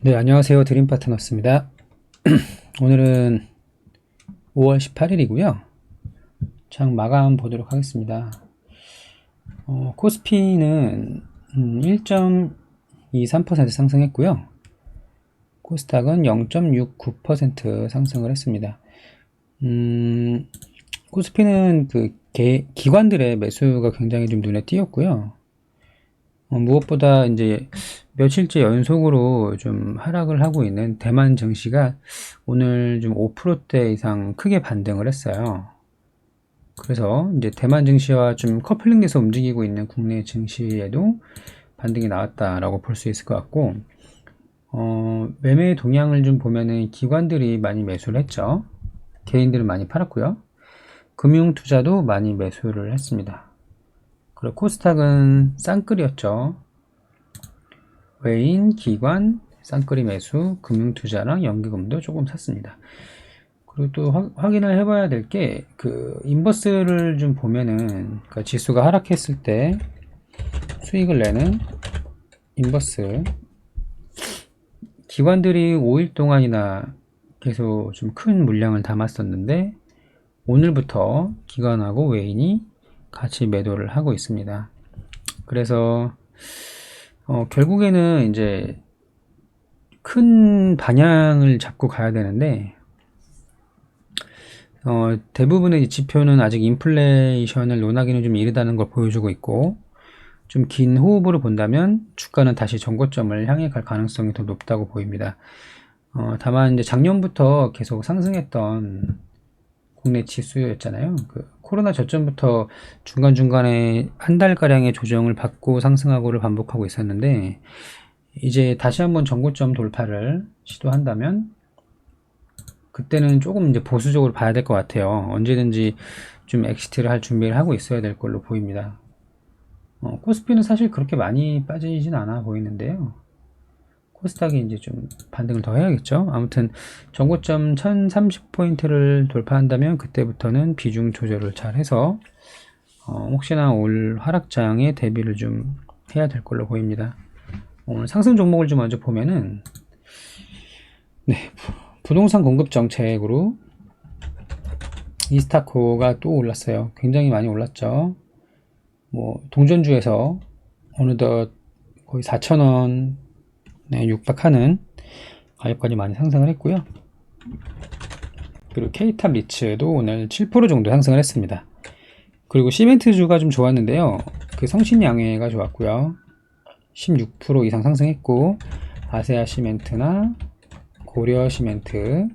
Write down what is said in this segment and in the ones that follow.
네, 안녕하세요. 드림 파트너스입니다. 오늘은 5월 18일이고요. 장 마감 보도록 하겠습니다. 코스피는 1.23% 상승했고요. 코스닥은 0.69% 상승을 했습니다. 코스피는 기관들의 매수가 굉장히 좀 눈에 띄었고요. 무엇보다 이제 며칠째 연속으로 좀 하락을 하고 있는 대만 증시가 오늘 좀 5%대 이상 크게 반등을 했어요. 그래서 이제 대만 증시와 좀 커플링돼서 움직이고 있는 국내 증시에도 반등이 나왔다라고 볼 수 있을 것 같고, 매매 동향을 좀 보면은 기관들이 많이 매수를 했죠. 개인들은 많이 팔았고요. 금융 투자도 많이 매수를 했습니다. 그리고 코스닥은 쌍끌이었죠. 외인, 기관, 쌍끌이 매수, 금융투자랑 연기금도 조금 샀습니다. 그리고 또 확인을 해봐야 될 게 인버스를 좀 보면은 그러니까 지수가 하락했을 때 수익을 내는 인버스, 기관들이 5일 동안이나 계속 좀 큰 물량을 담았었는데 오늘부터 기관하고 외인이 같이 매도를 하고 있습니다. 그래서 결국에는 이제 큰 방향을 잡고 가야 되는데 대부분의 지표는 아직 인플레이션을 논하기는 좀 이르다는 걸 보여주고 있고, 좀 긴 호흡으로 본다면 주가는 다시 정고점을 향해 갈 가능성이 더 높다고 보입니다. 다만 이제 작년부터 계속 상승했던 국내 지수였잖아요. 코로나 전전부터 중간중간에 한 달가량의 조정을 받고 상승하고를 반복하고 있었는데, 이제 다시 한번 정고점 돌파를 시도한다면 그때는 조금 이제 보수적으로 봐야 될 것 같아요. 언제든지 좀 엑시트를 할 준비를 하고 있어야 될 걸로 보입니다. 코스피는 사실 그렇게 많이 빠지진 않아 보이는데요. 코스닥이 이제 좀 반등을 더 해야겠죠. 아무튼 정고점 1030포인트를 돌파한다면 그때부터는 비중 조절을 잘 해서 혹시나 올 하락장에 대비를 좀 해야 될 걸로 보입니다. 오늘 상승 종목을 좀 먼저 보면은, 네, 부동산 공급 정책으로 이스타코가 또 올랐어요. 굉장히 많이 올랐죠. 동전주에서 어느덧 거의 4,000원 육박하는 가격까지 많이 상승을 했고요. 그리고 K탑 리츠도 오늘 7% 정도 상승을 했습니다. 그리고 시멘트주가 좀 좋았는데요. 성신양해가 좋았고요. 16% 이상 상승했고, 아세아 시멘트나 고려 시멘트,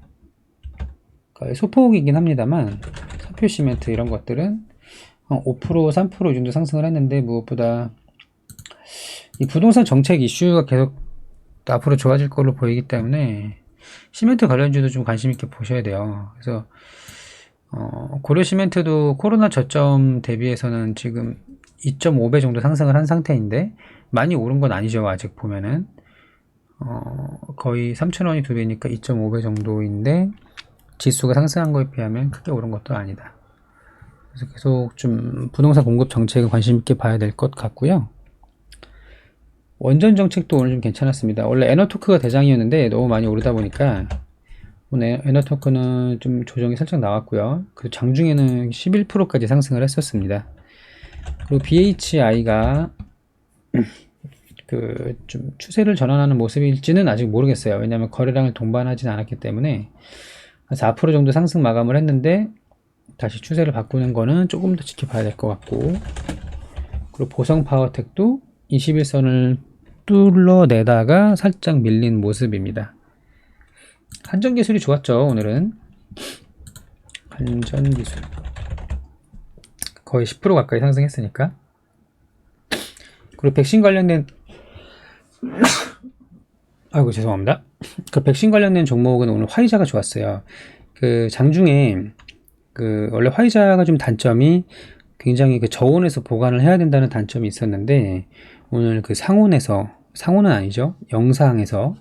소폭이긴 합니다만 사표 시멘트 이런 것들은 5%, 3% 정도 상승을 했는데, 무엇보다 이 부동산 정책 이슈가 계속 앞으로 좋아질 걸로 보이기 때문에 시멘트 관련주도 좀 관심 있게 보셔야 돼요. 그래서 고려 시멘트도 코로나 저점 대비해서는 지금 2.5배 정도 상승을 한 상태인데 많이 오른 건 아니죠. 아직 보면은 거의 3,000원이 2배니까 2.5배 정도인데 지수가 상승한 거에 비하면 크게 오른 것도 아니다. 그래서 계속 좀 부동산 공급 정책에 관심 있게 봐야 될 것 같고요. 원전 정책도 오늘 좀 괜찮았습니다. 원래 에너토크가 대장이었는데 너무 많이 오르다 보니까 오늘 에너토크는 좀 조정이 살짝 나왔고요. 그 장중에는 11%까지 상승을 했었습니다. 그리고 BHI가 좀 추세를 전환하는 모습일지는 아직 모르겠어요. 왜냐하면 거래량을 동반하진 않았기 때문에. 그래서 4% 정도 상승 마감을 했는데 다시 추세를 바꾸는 거는 조금 더 지켜봐야 될 것 같고, 그리고 보성파워텍도 21선을 뚫어내다가 살짝 밀린 모습입니다. 한전기술이 좋았죠. 오늘은 한전기술 거의 10% 가까이 상승했으니까. 그리고 백신 관련된 아이고 죄송합니다. 백신 관련된 종목은 오늘 화이자가 좋았어요. 장중에 원래 화이자가 좀 단점이 굉장히 저온에서 보관을 해야 된다는 단점이 있었는데, 오늘 상온은 아니죠. 영상에서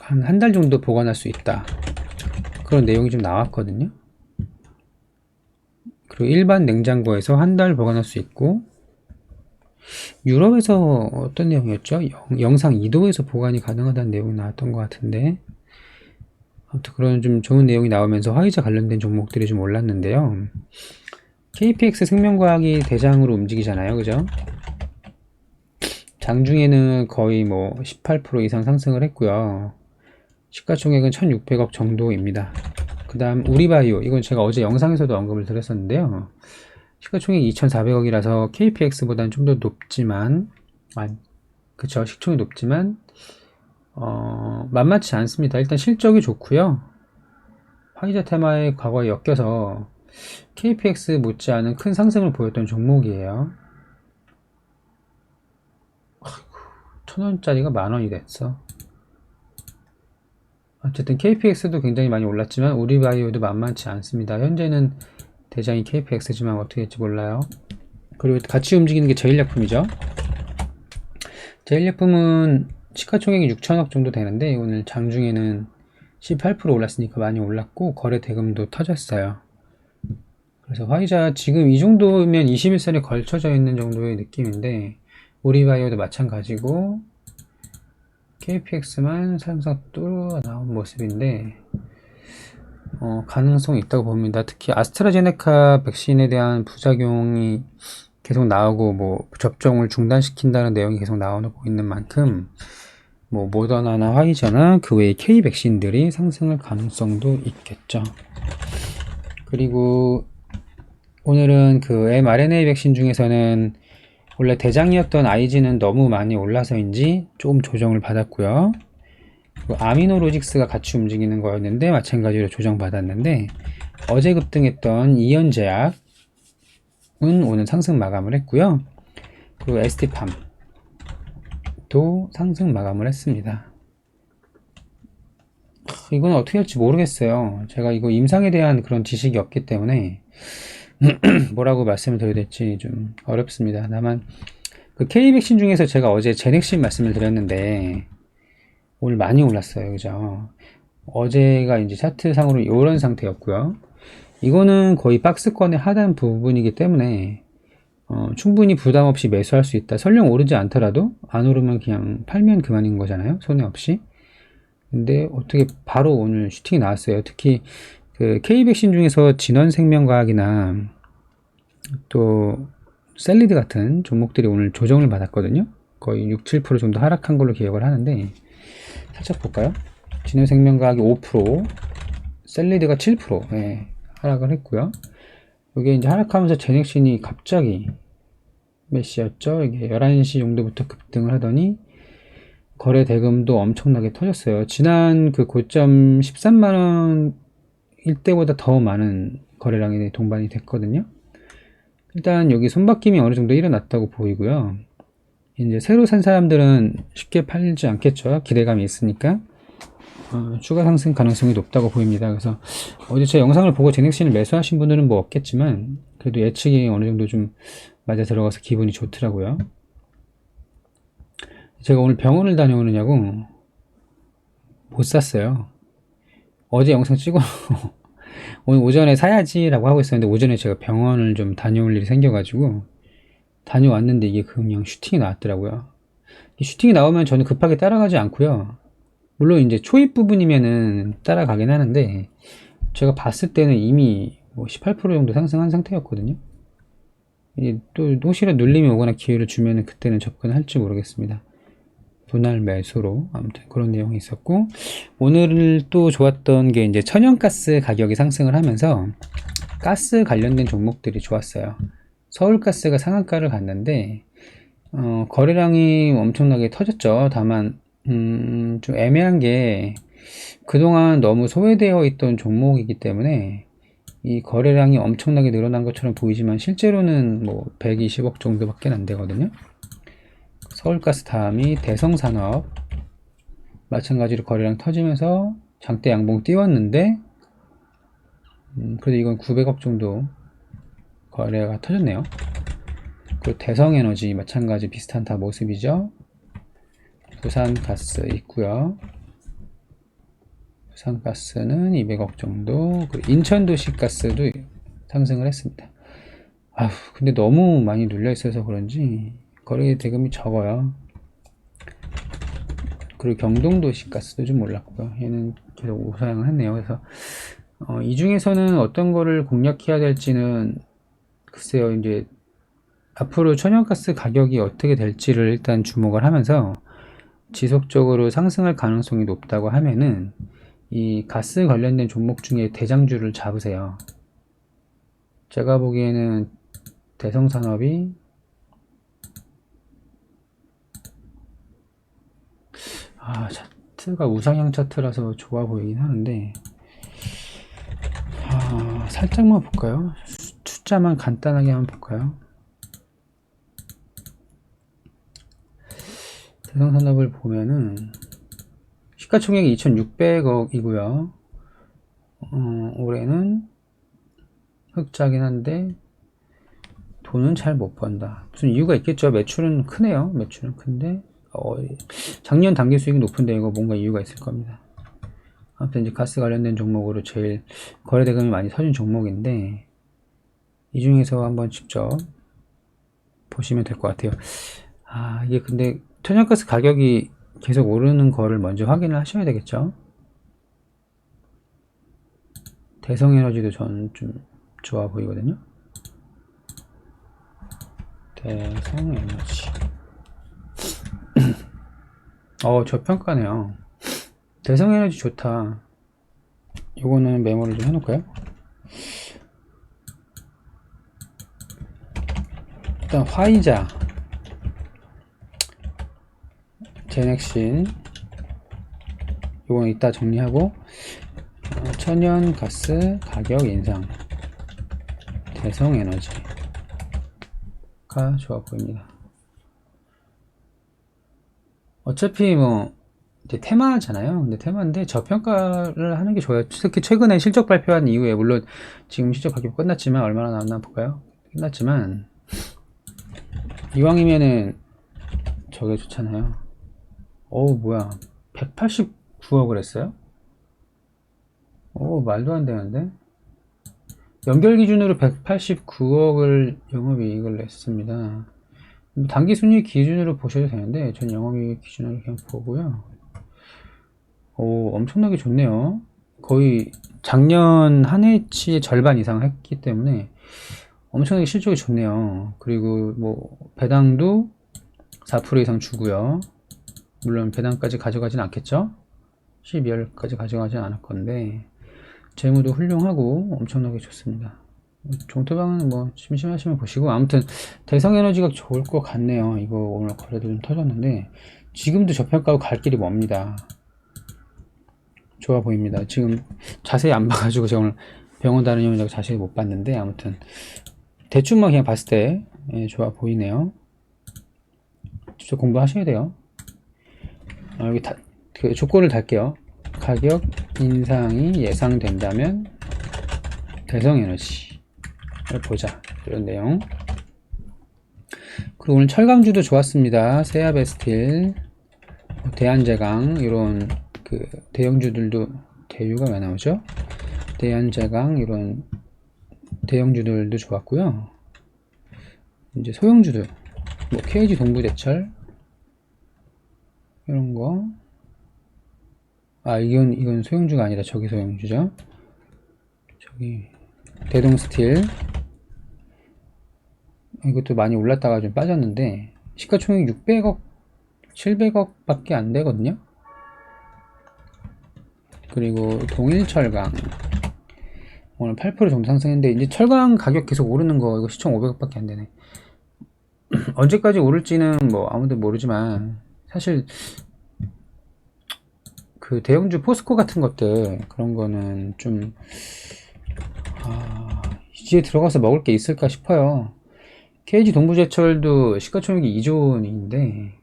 한 달 정도 보관할 수 있다. 그런 내용이 좀 나왔거든요. 그리고 일반 냉장고에서 한 달 보관할 수 있고, 유럽에서 어떤 내용이었죠? 영상 2도에서 보관이 가능하다는 내용이 나왔던 것 같은데, 아무튼 그런 좀 좋은 내용이 나오면서 화이자 관련된 종목들이 좀 올랐는데요. KPX 생명과학이 대장으로 움직이잖아요, 그죠? 장중에는 거의 뭐 18% 이상 상승을 했고요. 시가총액은 1600억 정도입니다. 그 다음 우리바이오, 이건 제가 어제 영상에서도 언급을 드렸었는데요. 시가총액이 2400억이라서 KPX보다는 좀 더 높지만, 그쵸, 시총이 높지만 만만치 않습니다. 일단 실적이 좋고요. 화이자 테마에 과거에 엮여서 KPX 못지않은 큰 상승을 보였던 종목이에요. 1000원짜리가 만원이 됐어. 어쨌든 KPX도 굉장히 많이 올랐지만 우리바이오도 만만치 않습니다. 현재는 대장이 KPX지만 어떻게 될지 몰라요. 그리고 같이 움직이는 게 제일약품이죠. 제일약품은 시가총액이 6천억 정도 되는데 오늘 장중에는 18% 올랐으니까 많이 올랐고 거래 대금도 터졌어요. 그래서 화이자 지금 이 정도면 21선에 걸쳐져 있는 정도의 느낌인데 우리바이오도 마찬가지고 KPX만 상승 뚫어 나온 모습인데 가능성이 있다고 봅니다. 특히 아스트라제네카 백신에 대한 부작용이 계속 나오고 뭐 접종을 중단시킨다는 내용이 계속 나오고 있는 만큼 뭐 모더나나 화이자나 그 외의 K 백신들이 상승할 가능성도 있겠죠. 그리고 오늘은 그 mRNA 백신 중에서는 원래 대장이었던 IG는 너무 많이 올라서인지 조금 조정을 받았고요. 아미노로직스가 같이 움직이는 거였는데 마찬가지로 조정받았는데 어제 급등했던 이연제약은 오늘 상승 마감을 했고요. 그리고 ST팜도 상승 마감을 했습니다. 이건 어떻게 할지 모르겠어요. 제가 이거 임상에 대한 그런 지식이 없기 때문에 뭐라고 말씀을 드려야 될지 좀 어렵습니다. 다만 그 K백신 중에서 제가 어제 제넥신 말씀을 드렸는데 오늘 많이 올랐어요. 그죠? 어제가 이제 차트상으로 이런 상태였고요. 이거는 거의 박스권의 하단 부분이기 때문에 충분히 부담 없이 매수할 수 있다. 설령 오르지 않더라도 안 오르면 그냥 팔면 그만인 거잖아요. 손해 없이. 근데 어떻게 바로 오늘 슈팅이 나왔어요. 특히 그 K백신 중에서 진원생명과학이나 또 셀리드 같은 종목들이 오늘 조정을 받았거든요. 거의 6, 7% 정도 하락한 걸로 기억을 하는데 살짝 볼까요? 진원생명과학이 5%, 셀리드가 7% 하락을 했고요. 이게 이제 하락하면서 제넥신이 갑자기 몇 시였죠? 이게 11시 정도부터 급등을 하더니 거래 대금도 엄청나게 터졌어요. 지난 그 고점 13만원 일때보다 더 많은 거래량이 동반이 됐거든요. 일단 여기 손바뀜이 어느 정도 일어났다고 보이고요. 이제 새로 산 사람들은 쉽게 팔지 않겠죠. 기대감이 있으니까. 추가 상승 가능성이 높다고 보입니다. 그래서 어제 제 영상을 보고 제넥신을 매수하신 분들은 뭐 없겠지만 그래도 예측이 어느 정도 좀 맞아 들어가서 기분이 좋더라고요. 제가 오늘 병원을 다녀오느냐고 못 샀어요. 어제 영상 찍어 오늘 오전에 사야지 라고 하고 있었는데 오전에 제가 병원을 좀 다녀올 일이 생겨가지고 다녀왔는데 이게 그냥 슈팅이 나왔더라고요. 이 슈팅이 나오면 저는 급하게 따라가지 않고요. 물론 이제 초입 부분이면은 따라가긴 하는데 제가 봤을 때는 이미 뭐 18% 정도 상승한 상태였거든요. 또 혹시나 눌림이 오거나 기회를 주면은 그때는 접근할지 모르겠습니다. 분할 매수로 아무튼 그런 내용이 있었고 오늘 또 좋았던 게 이제 천연가스 가격이 상승을 하면서 가스 관련된 종목들이 좋았어요. 서울가스가 상한가를 갔는데 거래량이 엄청나게 터졌죠. 다만 좀 애매한 게 그동안 너무 소외되어 있던 종목이기 때문에 이 거래량이 엄청나게 늘어난 것처럼 보이지만 실제로는 뭐 120억 정도밖에 안 되거든요. 서울가스 다음이 대성산업 마찬가지로 거래량 터지면서 장대 양봉 띄웠는데 그래도 이건 900억 정도 거래가 터졌네요. 그리고 대성에너지 마찬가지 비슷한 다 모습이죠. 부산가스 있고요. 부산가스는 200억 정도. 그리고 인천도시가스도 상승을 했습니다. 근데 너무 많이 눌려 있어서 그런지 거래 대금이 적어요. 그리고 경동도시가스도 좀 올랐고요. 얘는 계속 우상향을 했네요. 그래서 이 중에서는 어떤 거를 공략해야 될지는 글쎄요. 이제 앞으로 천연가스 가격이 어떻게 될지를 일단 주목을 하면서 지속적으로 상승할 가능성이 높다고 하면은 이 가스 관련된 종목 중에 대장주를 잡으세요. 제가 보기에는 대성산업이 차트가 우상향 차트라서 좋아 보이긴 하는데 살짝만 볼까요? 숫자만 간단하게 한번 볼까요? 대성산업을 보면은 시가총액이 2,600억이고요. 올해는 흑자긴 한데 돈은 잘 못 번다. 무슨 이유가 있겠죠. 매출은 크네요. 매출은 큰데 작년 당기 수익이 높은데 이거 뭔가 이유가 있을 겁니다. 아무튼 이제 가스 관련된 종목으로 제일 거래 대금이 많이 터진 종목인데 이 중에서 한번 직접 보시면 될 것 같아요. 이게 근데 천연가스 가격이 계속 오르는 거를 먼저 확인을 하셔야 되겠죠. 대성에너지도 저는 좀 좋아 보이거든요. 대성에너지 저평가네요. 대성에너지 좋다. 요거는 메모를 좀 해놓을까요? 일단 화이자, 제넥신 요거는 이따 정리하고 천연가스 가격 인상, 대성에너지가 좋아 보입니다. 어차피 뭐 이제 테마잖아요. 근데 테마인데 저평가를 하는 게 좋아요. 특히 최근에 실적 발표한 이후에 물론 지금 실적 발표 끝났지만 얼마나 나왔나 볼까요? 끝났지만 이왕이면은 저게 좋잖아요. 뭐야 189억을 했어요? 말도 안 되는데 연결 기준으로 189억을 영업이익을 냈습니다. 당기순이익 기준으로 보셔도 되는데 전 영업이익 기준으로 그냥 보고요. 엄청나게 좋네요. 거의 작년 한 해치의 절반 이상 했기 때문에 엄청나게 실적이 좋네요. 그리고 뭐 배당도 4% 이상 주고요. 물론 배당까지 가져가진 않겠죠. 12월까지 가져가진 않을 건데 재무도 훌륭하고 엄청나게 좋습니다. 종토방은 뭐 심심하시면 보시고 아무튼 대성에너지가 좋을 것 같네요. 이거 오늘 거래도 좀 터졌는데 지금도 저평가하고 갈 길이 멉니다. 좋아 보입니다. 지금 자세히 안 봐가지고 제가 오늘 병원 다니면서 자세히 못 봤는데 아무튼 대충만 그냥 봤을 때 좋아 보이네요. 직접 공부하셔야 돼요. 여기 그 조건을 달게요. 가격 인상이 예상된다면 대성에너지를 보자. 이런 내용. 그리고 오늘 철강주도 좋았습니다. 세아베스틸, 대한제강 이런 그 대형주들도 대유가 왜 나오죠? 대한제강 이런 대형주들도 좋았고요. 이제 소형주들 뭐 KG 동부제철 이런 거. 이건 소형주가 아니라 저기 소형주죠. 저기 대동스틸 이것도 많이 올랐다가 좀 빠졌는데 시가총액 600억 700억 밖에 안 되거든요. 그리고 동일철강 오늘 8% 정도 상승했는데 이제 철강 가격 계속 오르는 거 이거 시총 500억 밖에 안 되네. 언제까지 오를지는 뭐 아무도 모르지만 사실 그 대형주 포스코 같은 것들 그런 거는 좀 이제 들어가서 먹을 게 있을까 싶어요. KG 동부제철도 시가총액이 2조 원인데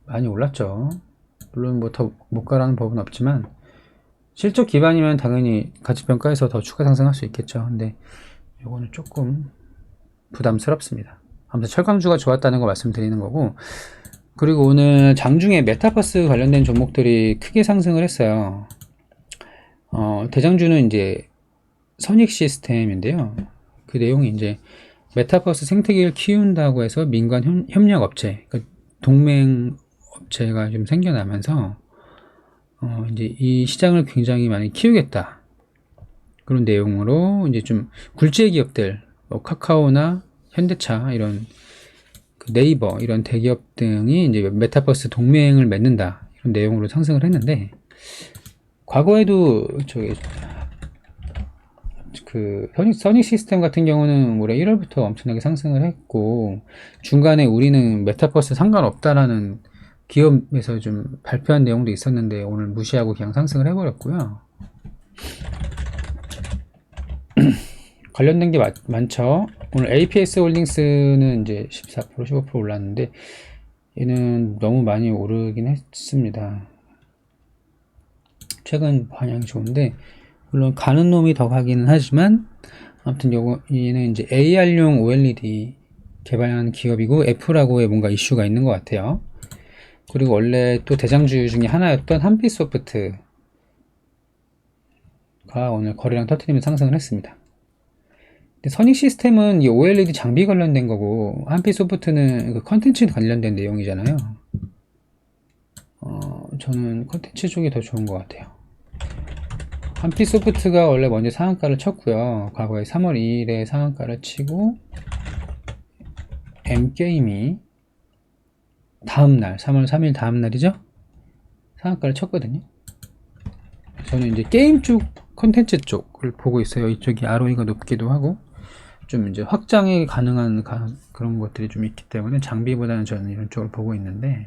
많이 올랐죠. 물론 뭐 더 못 가라는 법은 없지만 실적 기반이면 당연히 가치평가에서 더 추가 상승할 수 있겠죠. 근데 이거는 조금 부담스럽습니다. 아무튼 철강주가 좋았다는 거 말씀드리는 거고, 그리고 오늘 장중에 메타버스 관련된 종목들이 크게 상승을 했어요. 대장주는 이제 선익 시스템인데요. 그 내용이 이제 메타버스 생태계를 키운다고 해서 민간 협력 업체, 그러니까 동맹 업체가 좀 생겨나면서 이제 이 시장을 굉장히 많이 키우겠다. 그런 내용으로 이제 좀 굴지의 기업들, 뭐 카카오나 현대차 이런 그 네이버 이런 대기업 등이 이제 메타버스 동맹을 맺는다 이런 내용으로 상승을 했는데 과거에도 저기 그 써니 시스템 같은 경우는 올해 1월부터 엄청나게 상승을 했고 중간에 우리는 메타버스 상관없다라는 기업에서 좀 발표한 내용도 있었는데 오늘 무시하고 그냥 상승을 해버렸고요. 관련된 게 많죠. 오늘 APS 홀딩스는 이제 14%, 15% 올랐는데 얘는 너무 많이 오르긴 했습니다. 최근 반향이 좋은데 물론 가는 놈이 더 가기는 하지만 아무튼 얘는 이제 AR용 OLED 개발하는 기업이고 애플하고의 뭔가 이슈가 있는 것 같아요. 그리고 원래 또 대장주 중에 하나였던 한빛소프트가 오늘 거래량 터트리면서 상승을 했습니다. 근데 선익 시스템은 이 OLED 장비 관련된 거고 한빛소프트는 그 컨텐츠 관련된 내용이잖아요. 저는 컨텐츠 쪽이 더 좋은 것 같아요. 한빛소프트가 원래 먼저 상한가를 쳤고요. 과거에 3월 2일에 상한가를 치고 M게임이 다음날 3월 3일 다음날이죠? 상한가를 쳤거든요. 저는 이제 게임 쪽 컨텐츠 쪽을 보고 있어요. 이쪽이 ROE가 높기도 하고 좀 이제 확장이 가능한 그런 것들이 좀 있기 때문에 장비보다는 저는 이런 쪽을 보고 있는데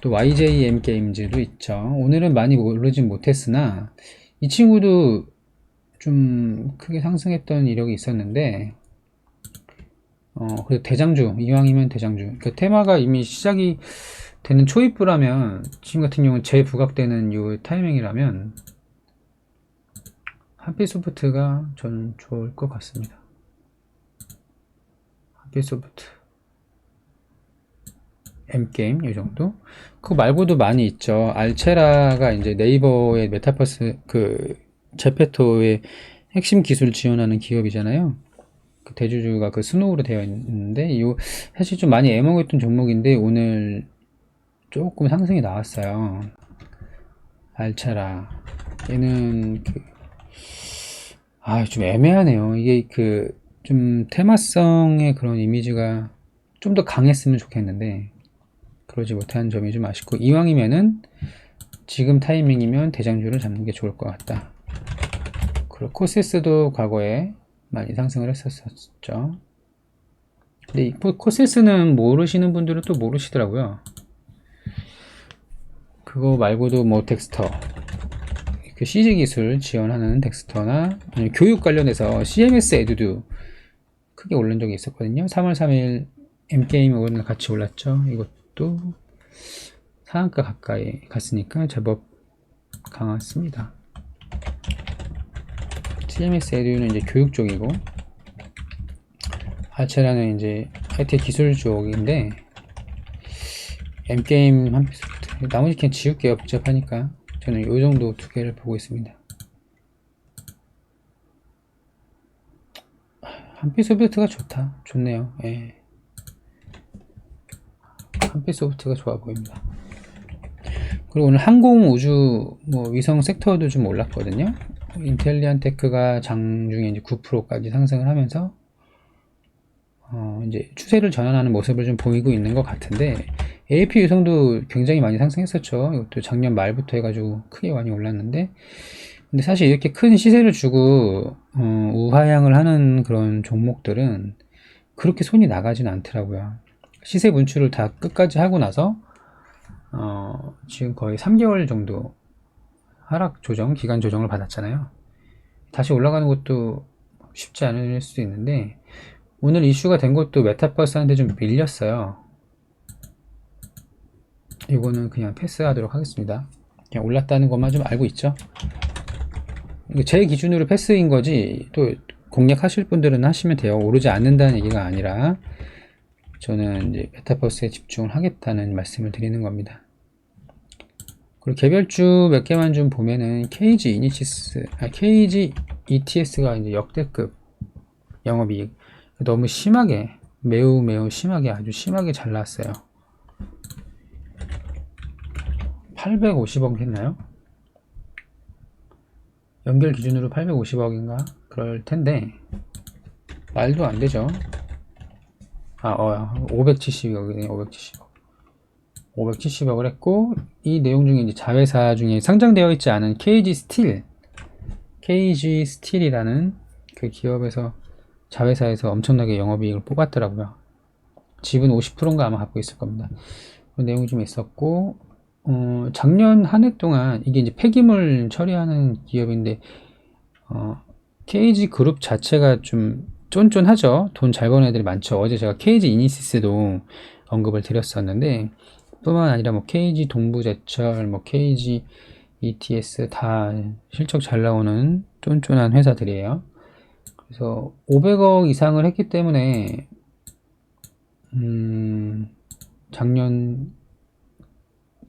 또 YJM 게임즈도 있죠. 오늘은 많이 오르진 못했으나 이 친구도 좀 크게 상승했던 이력이 있었는데 그래도 대장주, 이왕이면 대장주. 그 테마가 이미 시작이 되는 초입부라면 지금 같은 경우는 재부각되는 이 타이밍이라면 한빛소프트가 저는 좋을 것 같습니다. 한빛소프트 M게임 이 정도. 그거 말고도 많이 있죠. 알체라가 이제 네이버의 메타버스 그 제페토의 핵심 기술 지원하는 기업이잖아요. 그 대주주가 그 스노우로 되어 있는데 이 사실 좀 많이 애먹었던 종목인데 오늘 조금 상승이 나왔어요. 알체라 얘는 좀 애매하네요. 이게 좀 테마성의 그런 이미지가 좀 더 강했으면 좋겠는데 그러지 못한 점이 좀 아쉽고 이왕이면은 지금 타이밍이면 대장주를 잡는 게 좋을 것 같다. 그리고 코세스도 과거에 많이 상승을 했었죠. 근데 이 코세스는 모르시는 분들은 또 모르시더라고요. 그거 말고도 뭐 덱스터, 그 CG 기술 지원하는 덱스터나 아니면 교육 관련해서 CMS 에듀도 크게 오른 적이 있었거든요. 3월 3일 M게임 오늘 같이 올랐죠. 이것도 상한가 가까이 갔으니까 제법 강했습니다. CMS 에듀는 이제 교육 쪽이고 아체라는 이제 IT 기술 쪽인데 M게임 한빛소프트 나머지 그냥 지울게요. 복잡하니까 저는 이 정도 두 개를 보고 있습니다. 한빛소프트가 좋네요. 예. 한빛소프트가 좋아 보입니다. 그리고 오늘 항공 우주 뭐 위성 섹터도 좀 올랐거든요. 인텔리안테크가 장중에 이제 9%까지 상승을 하면서 이제 추세를 전환하는 모습을 좀 보이고 있는 것 같은데 AAP 유성도 굉장히 많이 상승했었죠. 이것도 작년 말부터 해가지고 크게 많이 올랐는데 근데 사실 이렇게 큰 시세를 주고 우하향을 하는 그런 종목들은 그렇게 손이 나가진 않더라고요. 시세 분출을 다 끝까지 하고 나서 지금 거의 3개월 정도 하락 조정, 기간 조정을 받았잖아요. 다시 올라가는 것도 쉽지 않을 수도 있는데 오늘 이슈가 된 것도 메타버스한테 좀 밀렸어요. 이거는 그냥 패스하도록 하겠습니다. 그냥 올랐다는 것만 좀 알고 있죠. 제 기준으로 패스인 거지 또 공략하실 분들은 하시면 돼요. 오르지 않는다는 얘기가 아니라 저는 이제 메타버스에 집중을 하겠다는 말씀을 드리는 겁니다. 그리고 개별주 몇 개만 좀 보면은 KG ETS가 이제 역대급 영업이익. 너무 심하게, 매우 심하게, 아주 심하게 잘 나왔어요. 850억 했나요? 연결 기준으로 850억인가? 그럴 텐데, 말도 안 되죠. 570억이네, 570억. 570억을 했고, 이 내용 중에 이제 자회사 중에 상장되어 있지 않은 KG 스틸이라는 그 기업에서 자회사에서 엄청나게 영업이익을 뽑았더라고요. 지분 50%인가 아마 갖고 있을 겁니다. 그 내용이 좀 있었고, 작년 한 해 동안 이게 이제 폐기물 처리하는 기업인데, KG 그룹 자체가 좀 쫀쫀하죠. 돈 잘 버는 애들이 많죠. 어제 제가 KG 이니시스도 언급을 드렸었는데, 뿐만 아니라 뭐 KG 동부제철, 뭐 KG ETS 다 실적 잘 나오는 쫀쫀한 회사들이에요. 그래서 500억 이상을 했기 때문에 작년,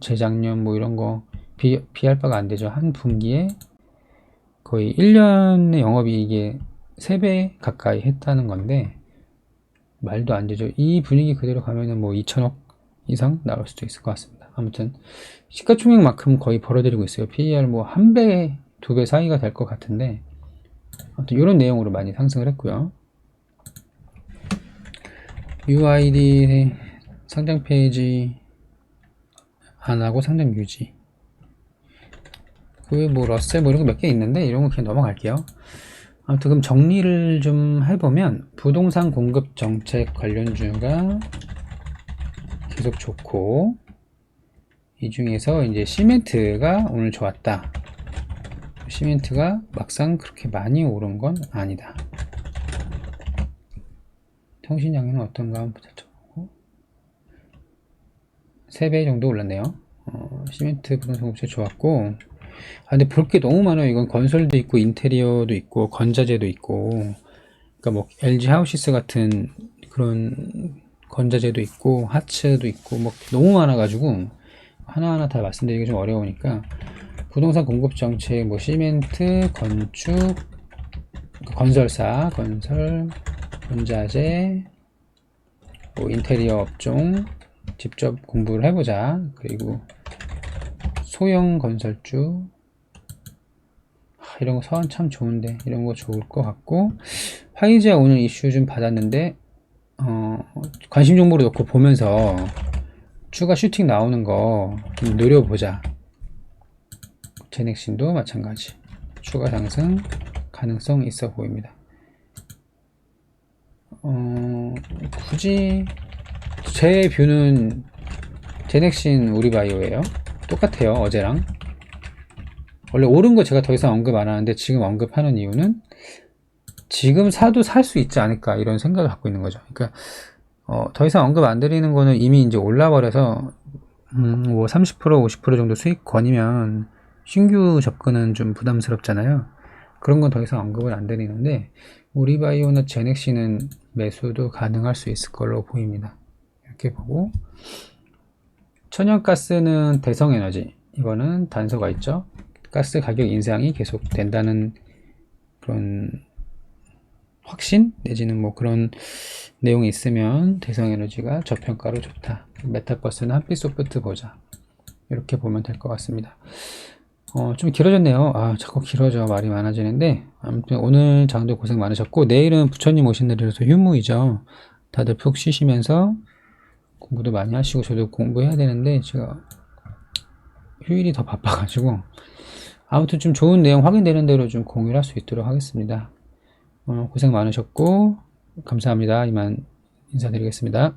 재작년 뭐 이런 거 비할 바가 안 되죠. 한 분기에 거의 1년의 영업이익에 3배 가까이 했다는 건데 말도 안 되죠. 이 분위기 그대로 가면은 뭐 2천억 이상 나올 수도 있을 것 같습니다. 아무튼 시가총액만큼 거의 벌어들이고 있어요. PER 뭐 1배, 2배 사이가 될 것 같은데 아무튼 이런 내용으로 많이 상승을 했고요. UID 상장 페이지 안 하고 상장 유지. 그 뭐 러셀 뭐 이런 거 몇 개 있는데 이런 거 그냥 넘어갈게요. 아무튼 그럼 정리를 좀 해보면 부동산 공급 정책 관련주가 계속 좋고 이 중에서 이제 시멘트가 오늘 좋았다. 시멘트가 막상 그렇게 많이 오른 건 아니다. 통신장에는 어떤가 한번 찾아보고 3배 정도 올랐네요. 시멘트 부동산 공급제 좋았고 근데 볼 게 너무 많아요. 이건 건설도 있고 인테리어도 있고 건자재도 있고 그러니까 뭐 LG 하우시스 같은 그런 건자재도 있고 하츠도 있고 뭐 너무 많아가지고 하나하나 다 말씀드리기 좀 어려우니까 부동산 공급 정책 뭐 시멘트, 건축, 건설사, 건설, 건자재, 뭐 인테리어 업종 직접 공부를 해보자. 그리고 소형 건설주 이런 거 서원 참 좋은데 이런 거 좋을 것 같고 화이자 오늘 이슈 좀 받았는데 관심 정보로 넣고 보면서 추가 슈팅 나오는 거 좀 노려보자. 제넥신도 마찬가지 추가 상승 가능성 있어 보입니다. 굳이 제 뷰는 제넥신 우리바이오예요. 똑같아요. 어제랑 원래 오른 거 제가 더 이상 언급 안 하는데 지금 언급하는 이유는 지금 사도 살 수 있지 않을까 이런 생각을 갖고 있는 거죠. 그러니까 더 이상 언급 안 드리는 거는 이미 이제 올라버려서 뭐 30% 50% 정도 수익권이면 신규 접근은 좀 부담스럽잖아요. 그런 건 더 이상 언급을 안 드리는데 우리바이오나 제넥시는 매수도 가능할 수 있을 걸로 보입니다. 이렇게 보고 천연가스는 대성에너지 이거는 단서가 있죠. 가스 가격 인상이 계속 된다는 그런 확신 내지는 뭐 그런 내용이 있으면 대성에너지가 저평가로 좋다. 메타버스는 한빛소프트 보자. 이렇게 보면 될 것 같습니다. 좀 길어졌네요. 자꾸 길어져 말이 많아지는데 아무튼 오늘 장도 고생 많으셨고 내일은 부처님 오신 날이라서 휴무이죠. 다들 푹 쉬시면서 공부도 많이 하시고 저도 공부해야 되는데 제가 휴일이 더 바빠가지고 아무튼 좀 좋은 내용 확인되는 대로 좀 공유를 할 수 있도록 하겠습니다. 고생 많으셨고 감사합니다. 이만 인사드리겠습니다.